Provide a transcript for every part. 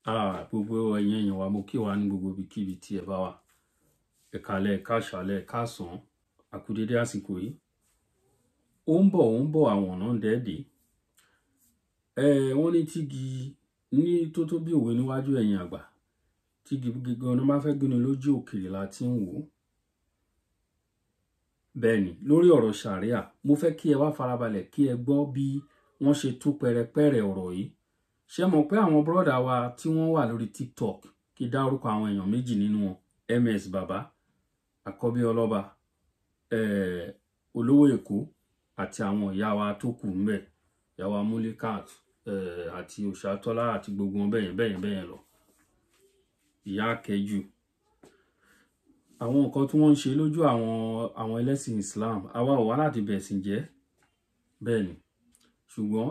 Gbogbo ẹ̀yin èèyàn wa mo kí wa ní gbogbo ibikíbi tí ẹ bá wà. Ẹ káalẹ́, ẹ káàsálẹ́, ẹ káàsán, a kú dédé àsìkò yìí. Ó ń bọ̀ àwọn ọ̀nà dẹ́ẹ̀dẹ̀. Wọ́n ní tígi ní tó bí òwe níwájú ẹ̀yin àgbà. Tígi gígan ni máa fẹ́ gbéni lójú òkèèrè la ti ń wò. Bẹ́ẹ̀ni, lórí ọ̀rọ̀ ṣàríà, mo fẹ́ kí ẹ wá farabalẹ̀ kí ẹ gbọ́ bí wọ́n ṣe tú pẹrẹpẹrẹ ọ̀rọ̀ yìí. Ṣé mọ̀ pé àwọn bọ́dà wa tí wọ́n wà lórí TikTok, kí dá orúkọ àwọn èèyàn méjì nínú wọn, MS Baba, Àkọ́bí Ọlọ́ba, Olówó Èkó àti àwọn ìyá wa tó kù ńbẹ̀, ìyá wa Mulikat àti Òṣàtọ́lá àti gbogbo wọn bẹ́yẹn lọ. Ìyá Akẹ́jù. Àwọn nǹkan tí wọ́n ń ṣe lójú àwọn ẹlẹ́sìn Islam, àwa ò wá láti bẹ̀sìn jẹ́. Bẹ́ẹ̀ni. Ṣùgbọ́n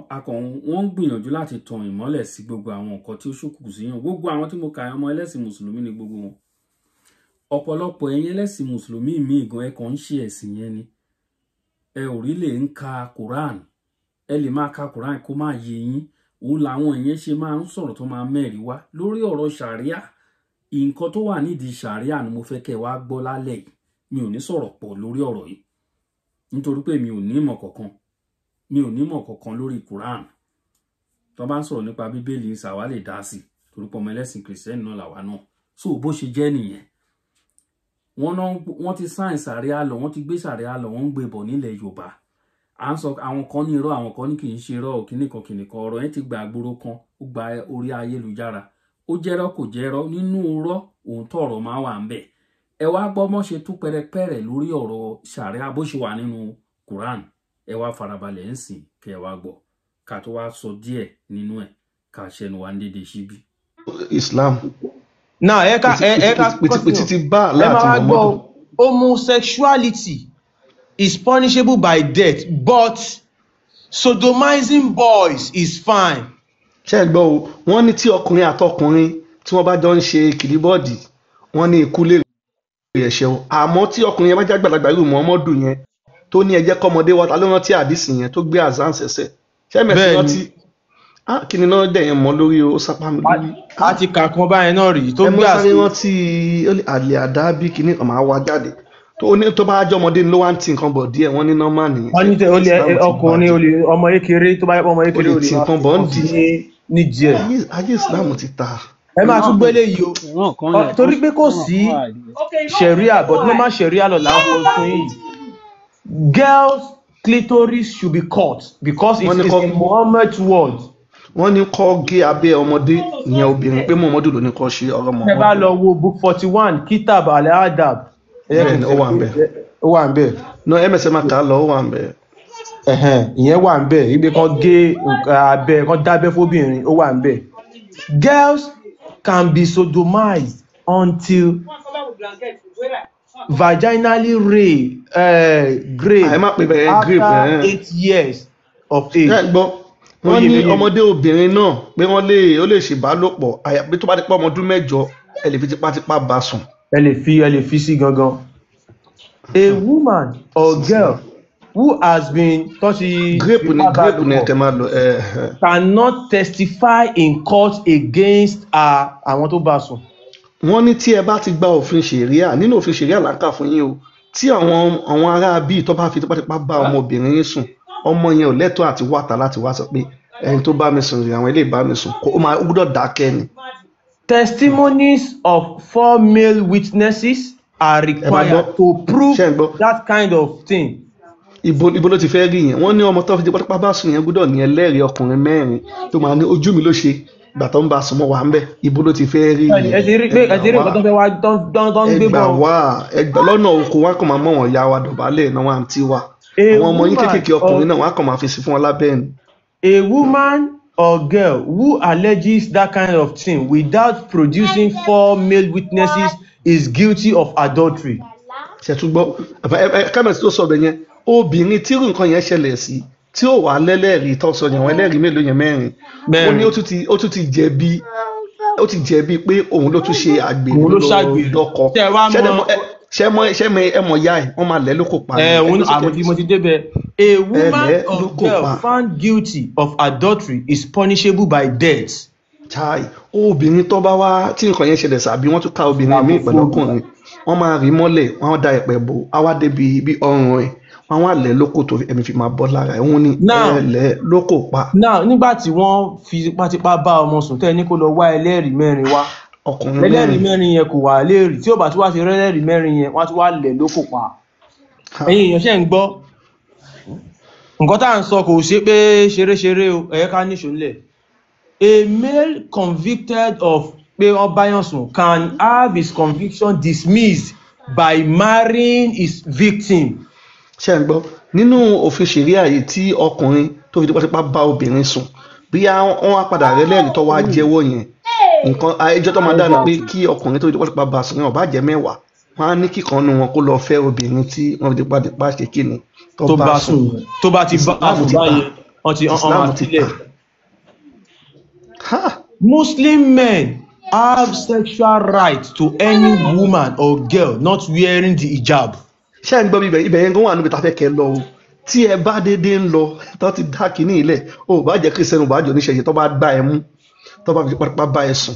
wọ́n ń gbìyànjú láti tan ìmọ́lẹ̀ sí gbogbo àwọn nǹkan tí ó ṣókùnkùn sí yàn. Gbogbo àwọn tí mo kà ọmọ ẹlẹ́sìn mùsùlùmí ni gbogbo wọn. Ọ̀pọ̀lọpọ̀ ẹ̀yin ẹlẹ́sìn mùsùlùmí míì gan ẹ kàn ń ṣe ẹ̀sìn yẹn ni. Ẹ ò rí lè ń ka Quran. Ẹ lè máa ka Quran kó má yé yín. Òun làwọn ìyẹn ṣe máa ń sọ̀rọ̀ tó máa mẹ́rin wá lórí ọ̀rọ̀ ṣàríà. Nǹkan tó wà nídìí ṣàríà ni mo fẹ́ kẹ́ wá gbọ́ lálẹ́ yìí. Mi ò ní sọ̀rọ̀ pọ̀ lórí ọ̀rọ̀ yìí. Nítorí pé mi ò ní ìmọ̀ kankan. Mi ò nímọ̀ kankan lórí Quran. Tó bá ń sọ̀rọ̀ nípa Bíbélì ìsàwá lè dá sí torí pé ọmọ ẹlẹ́sìn Kìrìsìtẹ́nì náà làwa náà. So bó ṣe jẹ́ nìyẹn. Wọ́n ti sáìn ṣàríà lọ, wọ́n ti gbé ṣàríà lọ, wọ́n ń gbé bọ̀ nílẹ̀ Yorùbá. À ń sọ àwọn kan ní irọ́, àwọn kan ní kì í ṣe irọ́, kìnnìkan ọ̀rọ̀ yẹn ti gba àgbòrò kan, ó gba orí ayélujára. Ó jẹ́rọ́ kò jẹ́rọ́, nínú irọ́ òótọ́ ọ̀rọ̀ máa wà ń bẹ̀. Ẹ wá gbọ́ mọ́ ṣe tú pẹrẹpẹrẹ lórí ọ̀rọ̀ ṣàríà bó ṣe wà nínú Quran. Ẹ wá farabalẹ̀ ń sìn kí ẹ wá gbọ́ ká tó wá sọ díẹ̀ nínú ẹ̀ ká ṣẹnu wa ń dédé síbí. Islam. Now ẹ ká ti bá láti mọ̀. Homosexuality is punishable by death, but sodomizing boys is fine. Ṣé gbọ́ o, wọ́n ní tí ọkùnrin àtọkùnrin tí wọ́n bá jọ ń ṣe kìlíbọ́ọ̀dì, wọ́n ní ikú lè rí ẹ̀ṣẹ̀ o. Àmọ́ tí ọkùnrin yẹn bá jẹ́ àgbàlagbà irú Muhammadu yẹn tó ní ẹjẹ́ kọ́mọdé wa ta ló rántí àdìsí yẹn tó gbé azan ṣẹ̀ṣẹ̀. Ṣé mẹ́sì rántí? Kí ni náà dẹ̀ yẹn mọ́ lórí o sápá mi lórí. A ti kà kan báyẹn náà rí tó gbé àṣẹ. Ẹ mọ́ rántí àlè àdábí kìíní ọmọ àwa jáde. Tó bá jọmọdé ló wá ń ti nǹkan bọ̀ díẹ̀ wọ́n ní nọ́mà nìyẹn. Wọ́n ní ọkùnrin ọmọ kékeré tó bá yẹ ọmọ kékeré ó lè ti nǹkan bọ̀ ń di ní díẹ̀. Ayé Islam ti ta. Ẹ máa tún gbélé yìí o torí pé kò sí ṣẹ̀ríà but normal ṣẹ̀ríà lọ láwọn fún yìí. Girls' clitoris should be cut because it is in Muhammad's word. Wọ́n ní kó gé abẹ́ ọmọdé ìyẹn obìnrin pé Muhammadu ló ní kó ṣe ọ̀rọ̀ mọ́. Ẹ bá lọ wo book 41 Kitab al-Adab. Ó wà ń bẹ̀. Ó wà ń bẹ̀. No MSM máa kà á lọ ó wà ń bẹ̀. Ìyẹn wà ń bẹ̀ ibi kan gé abẹ́ kan dábẹ́ fóbìnrin ó wà ń bẹ̀. Girls can be sodomized until vaginally raped after 8 years of age. Wọ́n ní ọmọdé obìnrin náà pé ó lè ṣèbálòpọ̀ àyàpé tó bá ti pọ̀ ọmọ ọdún 8 ẹ lè fi tipátipá bá sùn. Ẹ lè fi sí gangan. A woman or girl who has been cannot testify in court against àwọn tó bá sùn. Wọ́n ní tí ẹ bá ti gba òfin ṣẹ̀ríà nínú òfin ṣẹ̀ríà là ń kà fún yín o tí àwọn ará bíi tó bá fi tipátipá bá ọmọbìnrin yín sùn ọmọ yẹn ò lẹ́tọ̀ọ́ àti wàtà láti wá sọ pé ẹni tó bá mi sùn rí àwọn ilé ìbá mi sùn ó gbọ́dọ̀ dákẹ́ ni. Testimonies of 4 male witnesses are required to prove that kind of thing. Ibo ló ti fẹ́ rí yẹn wọ́n ní ọmọ tó fi tipátipá bá sùn yẹn gbọ́dọ̀ ní ẹlẹ́rìí ọkùnrin 4 tó máa ní ojú mi ló ṣe ìgbà tó ń bá sùn mọ́ wà ń bẹ̀ ibo ló ti fẹ́ rí yẹn. ẹ ti rí nǹkan tó fẹ́ wá tó ń gbé bọ̀. ẹgbà lọ́nà oko wọn kàn máa mọ̀ wọ́n ya wa dọ̀bálẹ̀ náà wà ń tí wa àwọn ọmọ yín kéékèèké ọkùnrin náà wọn kàn máa fi sí fún wọn lábẹ́ ni. A woman or girl who alleges that kind of thing without producing 4 male witnesses is guilty of adultery. ṣètúgbọ́ kábẹ̀sì tó sọ bẹ̀ yẹn obìnrin tí irú nǹkan yẹn ṣẹlẹ̀ sí tí ó wà lẹ́lẹ́rìí tó sọ yẹn àwọn ẹlẹ́rìí mélòó yẹn 4 ó ní ó tún ti jẹ̀bi pé òun ló tún ṣe àgbèrè lọ́kọ ṣẹ́mọ ẹmọ ya ẹ̀ wọ́n máa lẹ́ ló kò pa. mo ti débẹ̀. A woman or girl found guilty of adultery is punishable by death. chai obìnrin tó bá wá tí nǹkan yẹn ṣẹlẹ̀ sàbí wọ́n tún ká obìnrin míì pẹ̀lú ọkùnrin wọ́n máa rí mọ́lẹ̀ wọ́n dá ẹ̀pẹ̀ bò á wá débi bí ọrùn ẹ̀ wọ́n wá lẹ̀ lóko tó ẹ̀mí fi máa bọ́ lára ẹ̀ wọ́n ní ẹ̀lẹ́ lóko pa. now nígbà tí wọ́n fi tipátipá bá ọmọ sùn tẹ́ ẹ ní kó lọ wá ẹlẹ́rìí mẹ́rin wá ẹlẹ́rìí mẹ́rin yẹn kò wà léèrè tí ó bá tún wá fi rẹ́lẹ́rìí mẹ́rin yẹn wọ́n á tún wá lẹ̀ lóko pa. ẹ̀yin èèyàn ṣe ń gbọ́ nǹkan tá à ń sọ kò ṣe pé ṣeréṣeré o ẹ̀yẹ́ ká níṣó ńlẹ̀. A male convicted of pé wọ́n báyàn sùn can have his conviction dismissed by marrying his victim. ṣe ń gbọ́ nínú òfin ṣẹ̀ríà yìí tí ọkùnrin tó fi tipátipá bá obìnrin sùn bí wọ́n á padà rẹ́lẹ́rìí tó wá jẹ́wọ́ yẹn nǹkan ẹjọ́ tó máa dá ni pé kí ọkùnrin tó fi tipátipá bá sùn yẹn ó bá jẹ́ 10 wọ́n á ní kíkan nu wọn kó lọ fẹ́ obìnrin tí wọ́n fi tipátipá ṣe kíni tó bá sùn tó bá ti bá sùn báyẹn wọ́n ti lẹ̀. Muslim men have sexual rights to any woman or girl not wearing the hijab. ṣé ń gbọ́ ibẹ̀ yẹn gan wà níbi tá a fẹ́ kẹ́ lọ o tí ẹ bá dédé ń lọ tó ti dá kínní ilẹ̀ o bá jẹ́ kírísítẹ́nì bá jẹ́ oníṣẹ́yẹ tó bá gbá ẹ mú tó bá fi pápá bá ẹ sùn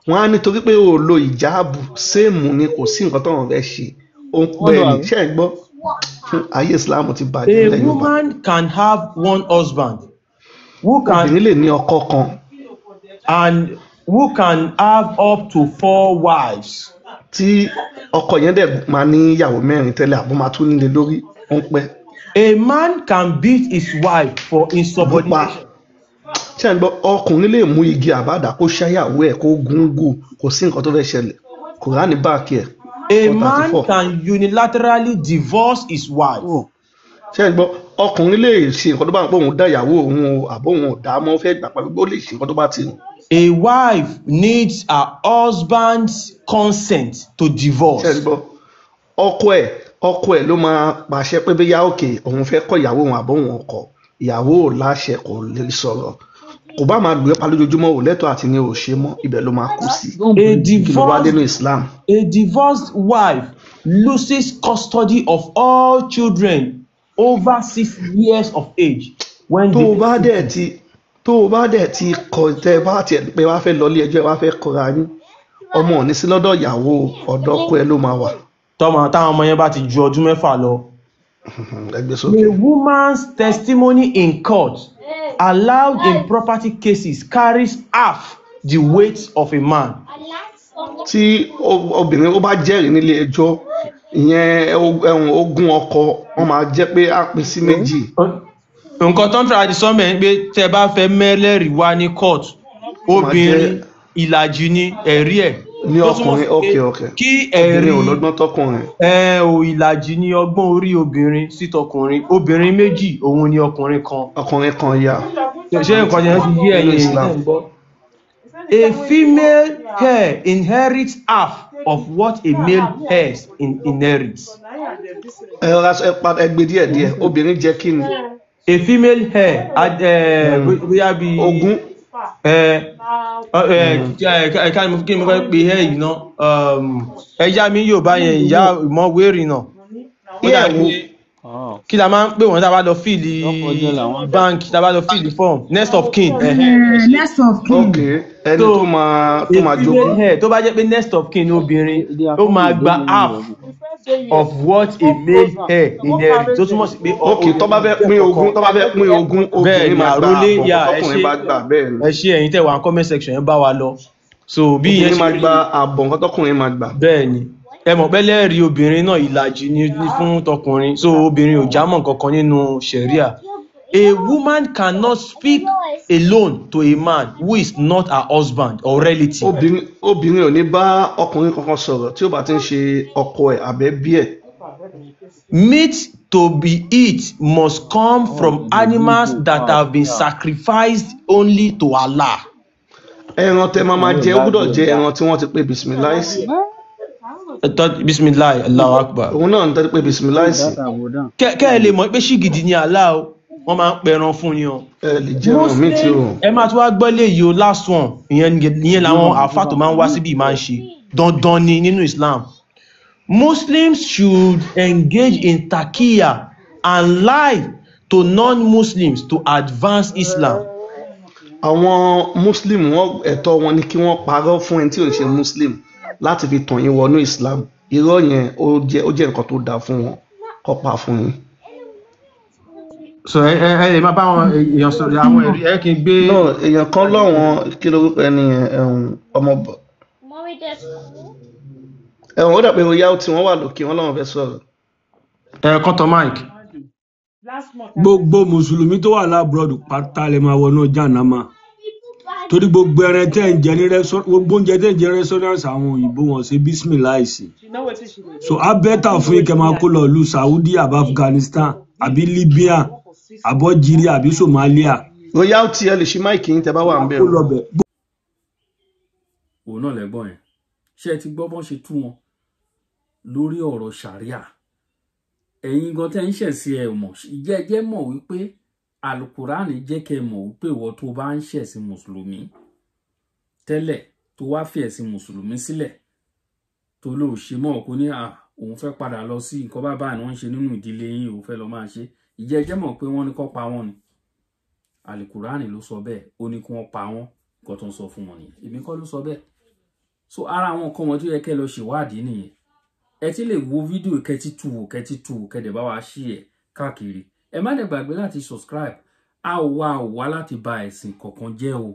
wọ́n á nítorí pé o lo ìjáàbù séèmù ni kò sí nǹkan tó wọ́n fẹ́ ṣe ó ń pẹ́ ní ṣé ń gbọ́ ayé Islam ti bàjẹ́ lẹ́yìn ọba. A woman can have one husband who can obìnrin lè ní ọkọ kan and who can have up to 4 wives. tí ọkọ yẹn dẹ̀ máa ní ìyàwó 4 tẹ́lẹ̀ àbọ̀ máa tún nílé lórí ó ń pẹ́. A man can beat his wife for insubordination. ṣé ń gbọ́ ọkùnrin lè mú igi àbádà kó ṣáyàwó ẹ̀ kó gúngù kò sí nǹkan tó fẹ́ ṣẹlẹ̀ Kùránì báàkì ẹ̀. A man can unilaterally divorce his wife. ṣé ń gbọ́ ọkùnrin lè ṣe nǹkan tó bá ń pọ̀ òun dá ìyàwó òun o àbọ̀ òun ò dá mọ́ fẹ́ gbà pàbí ó lè ṣe nǹkan tó bá ti rùn. A wife needs her husband's consent to divorce. ṣé ń gbọ́ ọkọ ẹ̀ ló máa pàṣẹ pé bí yá òkè òun fẹ́ kọ̀ ìyàwó òun àbọ̀ òun ọkọ ìyàwó ò láṣẹ kò lè sọ̀rọ̀ kò bá máa lù ẹ́ pa lójoojúmọ́ ò lẹ́tọ̀ọ́ àti ní ò ṣe mọ́ ibẹ̀ ló máa kú sí. A divorced wife loses custody of all children over 6 years of age. tó o bá dẹ̀ ti kọ̀ tẹ́ bá tiẹ̀ pé wá fẹ́ lọ ilé ẹjọ́ wá fẹ́ kọra yín ọmọ ò ní sí lọ́dọ̀ ìyàwó ọ̀dọ̀ ọkọ ẹ ló máa wà. táwọn ọmọ yẹn bá ti ju ọdún 6 lọ. A woman's testimony in court allowed in property cases carries half the weight of a man. tí obìnrin ó bá jẹ́rìí nílé ẹjọ́ ìyẹn ogún ọkọ wọn máa jẹ́ pé á pín sí méjì. nǹkan tó ń tọ́ra di sọ́mẹ̀ ń gbé tẹ́ bá fẹ́ mẹ́lẹ́rìí wá ní court obìnrin ìlàjì ni ẹ̀rí ẹ̀. ní ọkùnrin okay kí ẹ̀rí obìnrin ò lọ́gbọ́n tọkùnrin. ìlàjì ni ọgbọ́n orí obìnrin sí tọkùnrin obìnrin méjì òun ni ọkùnrin kan yá. ṣé nǹkan yẹn ti yé ẹ̀yin ìlànà gbọ́. A female hair inherits half of what a male hair inherits. Ẹgbẹ́ díẹ̀ obìnrin jẹ́ kí ni. A female hair bóyá bí ogún. kí ni mo fẹ́ pe hair yìí náà ẹ̀yà mi yóò bá yẹn ìyá ìmọ̀wéèrè náà. Kí la máa ń pè wọ́n tá a bá lọ fíìlì báńkì tá a bá lọ fíìlì form next of kin. Next of kin. Ẹni tó máa jogún. Tó bá jẹ́ pé next of kin obìnrin ó máa gba half of what a male hair inherit tó túmọ̀ sí pé. tó bá fẹ́ pín ogún obìnrin máa gba àbọ̀ ọkùnrin bá gbà bẹ́ẹ̀ ni. ẹ ṣe ẹ̀yin tẹ́ wà ní comment section yẹn bá wa lọ. So bí ìyẹn ṣe rí obìnrin máa gba àbọ̀ nǹkan tọkùnrin máa gbà. bẹ́ẹ̀ ni ẹ mọ̀ pé lẹ́ẹ̀rí obìnrin náà ìlàjì ni fún tọkùnrin so obìnrin ò jámọ́ kankan nínú ṣẹ̀ríà. A woman cannot speak alone to a man who is not her husband or relative. Obìnrin ò ní bá ọkùnrin kankan sọ̀rọ̀ tí ó bá ti ń ṣe ọkọ ẹ̀ àbẹ́bí ẹ̀. Meat to be eat must come from animals that have been sacrificed only to Allah. Ẹran tẹ́ máa jẹ ó gbọ́dọ̀ jẹ́ ẹran tí wọ́n ti pè bisimilahi sí. Bisimilahi Allahu Akbar. Òun náà ń tẹ́ pé bisimilahi sí. Kẹ́ ẹ lè mọ̀ pé ṣìgìdì ni Allah o wọ́n máa ń pẹran fún ni o. Ẹ lè jẹ́ ẹran mi tí o. Ẹ máa tún wá gbọ́ lè yìí o last one ìyẹn làwọn àfáà tó máa ń wá síbí máa ń ṣe dandan ni nínú Islam. Muslims should engage in taqiyya and lie to non-Muslims to advance Islam. àwọn muslim wọn ẹ̀tọ́ wọn ni kí wọ́n parọ́ fún ẹni tí ò ń ṣe muslim láti fi tàn yín wọnú islam. Irọ́ yẹn ó jẹ́ nǹkan tó dáa fún wọn kó pa fún yín. So ẹ máa bá àwọn èèyàn sọ̀rọ̀ àwọn ẹ̀rí ẹ kí n gbé. No, èèyàn kan lọ́wọ́n kí lórúkọ ẹni ọmọ ó dà pé oyá tí wọ́n wà lókè wọn lọ́wọ́n fẹ́ sọ̀rọ̀. Kọ́tọ̀ Mike. Gbogbo mùsùlùmí tó wà lábúrọ̀dù pátá lè máa wọnú jàǹnàmà torí gbogbo ẹran tẹ́ ń jẹ ní gbogbo oúnjẹ tẹ́ ń jẹ restaurants àwọn òyìnbó wọn ṣe bísímìláì sí. So abẹ́tà fún yín kẹ́ máa kó lọ ìlú Saudi àbí Afghanistan àbí Libya àbí Algeria àbí Somalia. Royalty ẹ lè ṣí máìkì yín tẹ́ bá wà ń bẹ̀rù. òun náà lẹ́gbọ́n yẹn ṣé ẹ ti gbọ́ bọ́n ṣe tú wọn lórí ọ̀rọ̀ ṣàríà ẹ̀yin gan tẹ́ ń ṣẹ̀ sí ẹ mọ̀ jẹ́jẹ́ mọ̀ wípé alukurani jẹ́ kẹ́ mọ̀ wípé ìwọ tó bá ń ṣẹ̀ sí mùsùlùmí tẹ́lẹ̀ tó wá fi ẹ̀sìn mùsùlùmí sílẹ̀ tó lò ṣe mọ́ ọ̀kú ní òun fẹ́ padà lọ sí nǹkan bábá ni wọ́n ń ṣe nínú ìdílé yín òun fẹ́ lọ máa ṣe ìjẹ́jẹ́ mọ̀ pé wọ́n ní kó pa wọ́n ni alukurani ló sọ bẹ́ẹ̀ ó ní kí wọ́n pa wọ́n nǹkan tó ń sọ fún wọn nìyẹn èmi kọ́ ló sọ bẹ́ẹ̀ so ara àwọn nǹkan wọn tó yẹ kẹ́ lọ ṣèwádìí nìyẹn ẹ ti lè wo fídíò kẹ́tí tu wò kẹ́dẹ̀ bá wa ṣí ẹ̀ káàkiri ẹ má dẹ̀ gbàgbé láti subscribe a ò wá láti ba ẹ̀sìn kọ̀ọ̀kan jẹ́ o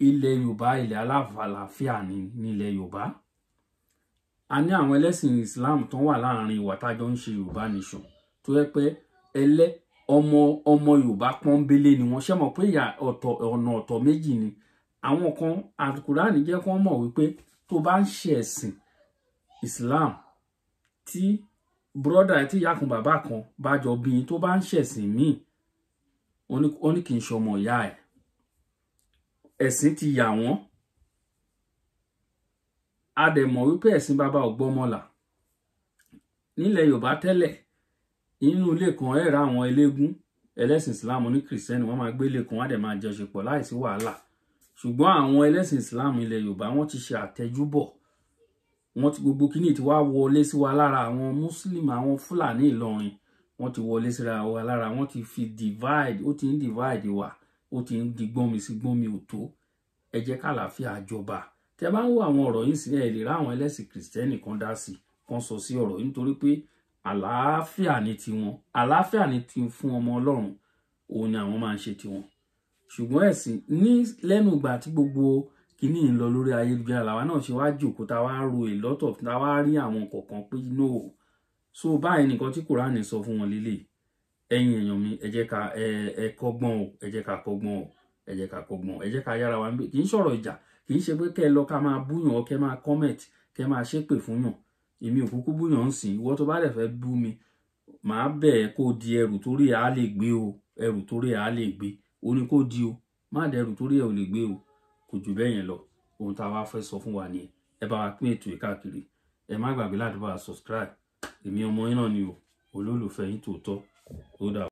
ilẹ̀ Yorùbá ilẹ̀ aláfàlàfíà nílẹ̀ Yorùbá a ní àwọn ẹlẹ́sìn Islam tó wà láàrin ìwà tájọ́ ń ṣe Yorùbá nation tó yẹ pé ọmọ Yorùbá pọ́nbélé ni wọ́n ṣe mọ̀ pé ọ̀nà ọ̀tọ̀ méjì ni àwọn kan Al-Qur'ani jẹ́ kó mọ̀ wípé tó bá ń ṣe ẹ̀sìn Islam tí brọ́dà tí ìyá kan bàbá kan bá jọ bí tó bá ń ṣẹ̀sìn míì ó ní kì í ṣọmọ ìyá ẹ̀ ẹ̀sìn ti yà wọ́n a dẹ̀ mọ̀ wípé ẹ̀sìn bàbá ògbọ́mọlà nílẹ̀ Yorùbá tẹ́lẹ̀ inú ilé kan ẹ̀rọ àwọn eléégún ẹlẹ́sìn Islam ní kìrìsìtẹ́nì wọ́n máa gbé ilé kan wọ́n á dẹ̀ máa jọṣepọ̀ láìsí wàhálà ṣùgbọ́n àwọn ẹlẹ́sìn Islam ilẹ̀ Yorùbá wọ́n ti ṣe àtẹjúbọ̀ wọ́n ti gbogbo kíní ti wá wọlé sí wa lára àwọn Muslim àwọn Fúlàní Ìlọrin wọ́n ti wọlé síra wa lára wọ́n ti fi divide ó ti ń divide wa ó ti ń di gbọ́nmi sí gbọ́nmi òtó ẹ jẹ́ kàlàáfíà jọba tẹ bá ń wo àwọn ọ̀rọ̀ yìí sí ẹ lè rá àwọn ẹlẹ́sìn kìrìsìtẹ́nì kan dá sí kan sọ sí ọ̀rọ̀ yìí nítorí pé àlàáfíà ni tiwọn àlàáfíà ni ti fún ọmọ Ọlọ́run òun ni àwọn máa ń ṣe tiwọn ṣùgbọ́n ẹ̀sìn ní lẹ́nu ìgbà tí gbogbo kíní ń lọ lórí ayélujára làwa náà ṣe wá jòkó tá wá ro a lot of tá wá rí àwọn kọ̀ọ̀kan pé no so báyìí nìkan tí Kùránì sọ fún wọn lélẹ̀ ẹ̀yin èèyàn mi ẹ jẹ́ ká ẹ kọ́gbọ́n o ẹ jẹ́ ká kọ́gbọ́n o ẹ jẹ́ ká kọ́gbọ́n ẹ jẹ́ ká yára wa ń bẹ kì í sọ̀rọ̀ ìjà kì í ṣe pé kẹ́ lọ ká máa búyàn ọ kẹ́ máa comment kẹ́ máa ṣépè fún yàn èmi ò kúkú búyàn ń sìn ìwọ tó bá dẹ̀ fẹ́ bú mi màá bẹ̀ ẹ́ kó di ẹrù torí ẹ̀ á lè gbé o ẹrù torí ẹ̀ á lè gbé o ní kó di o má dẹrù torí ẹ̀ ò lè gbé o kò jù bẹ́ẹ̀ yẹn lọ ohun tá a wá fẹ́ sọ fún wa nìyẹn ẹ bá wa pín ètò yìí káàkiri ẹ má gbàgbé láti bá wa subscribe èmi ọmọ yín náà ni o olólùfẹ́ yín tòótọ́ ó dà.